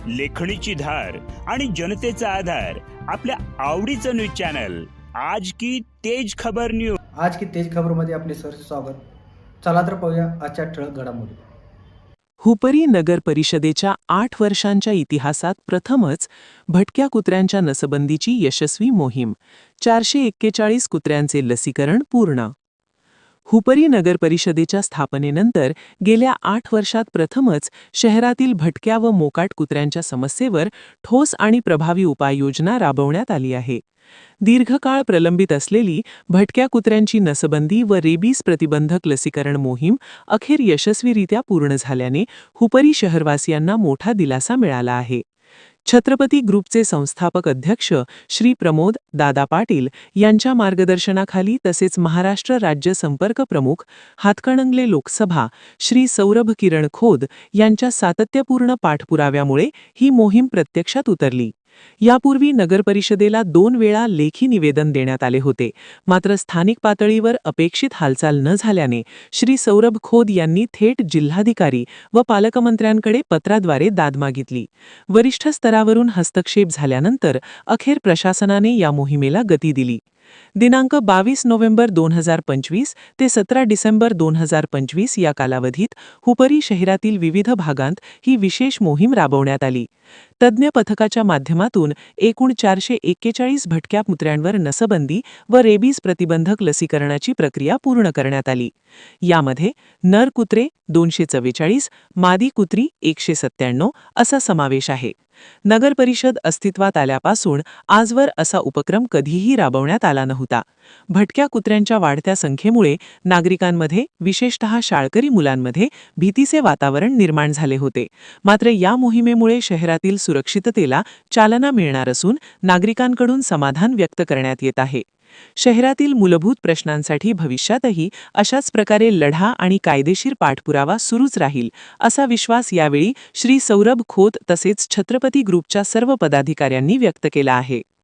लेखणीची धार आणि जनतेचा आधार, आपल्या आवडीचं न्यूज चॅनल आज की तेज खबर न्यूज. आज की तेज खबरमध्ये आपले सहर्ष स्वागत. चला तर पाहूया आजच्या ठळक घडामोडी. हुपरी नगर परिषदेच्या 8 वर्षांच्या इतिहासात प्रथमच भटक्या कुत्र्यांच्या नसबंदीची यशस्वी मोहीम. 441 कुत्र्यांचे लसीकरण पूर्ण. हुपरी नगर परिषदेच्या स्थापनेनंतर गेल्या 8 वर्षात प्रथमच शहरातील भटक्या व मोकाट कुत्र्यांच्या समस्येवर ठोस आणि प्रभावी उपाययोजना राबवण्यात आली आहे. दीर्घकाळ प्रलंबित असलेली भटक्या कुत्र्यांची नसबंदी व रेबीज प्रतिबंधक लसीकरण मोहीम अखेर यशस्वीरित्या पूर्ण झाल्याने हुपरी शहरवासियांना मोठा दिलासा मिळाला आहे. छत्रपती ग्रुपचे संस्थापक अध्यक्ष श्री प्रमोद दादा पाटील यांच्या मार्गदर्शनाखाली तसेच महाराष्ट्र राज्य संपर्क प्रमुख हातकणंगले लोकसभा श्री सौरभ किरण खोद यांच्या सातत्यपूर्ण पाठपुराव्यामुळे ही मोहीम प्रत्यक्षात उतरली. यापूर्वी नगरपरिषदेला 2 वेळा लेखी निवेदन देण्यात आले होते, मात्र स्थानिक पातळीवर अपेक्षित हालचाल न झाल्याने श्री सौरभ खोद यांनी थेट जिल्हाधिकारी व पालकमंत्र्यांकडे पत्राद्वारे दाद मागितली. वरिष्ठ स्तरावरून हस्तक्षेप झाल्यानंतर अखेर प्रशासनाने या मोहिमेला गती दिली. दिनांक 22 नोव्हेंबर 2025 ते 17 डिसेंबर 2025 या कालावधीत हुपरी शहरातील विविध भागांत ही विशेष मोहीम राबवण्यात आली. तज्ज्ञ पथकाच्या माध्यमातून एकूण 441 भटक्या कुत्र्यांवर नसबंदी व रेबीज प्रतिबंधक लसीकरणाची प्रक्रिया पूर्ण करण्यात आली. यामध्ये नर कुत्रे 244, मादी कुत्री 197 असा समावेश आहे. नगर परिषद अस्तित्वात आल्यापासून आजवर असा उपक्रम कधीही राबवण्यात आला नव्हता. भटक्या कुत्र्यांच्या वाढत्या संख्येमुळे नागरिकांमध्ये, विशेषतः शाळकरी मुलांमध्ये भीतीचे वातावरण निर्माण झाले होते. मात्र या मोहिमेमुळे शहरातील सुरक्षिततेला चालना मिळणार असून नागरिकांकडून समाधान व्यक्त करण्यात येत आहे. शहरातील मूलभूत प्रश्नांसाठी भविष्यातही अशाच प्रकारे लढा आणि कायदेशीर पाठपुरावा सुरूच राहील, असा विश्वास यावेळी श्री सौरभ खोत तसेच छत्रपती ग्रुपच्या सर्व पदाधिकाऱ्यांनी व्यक्त केला आहे.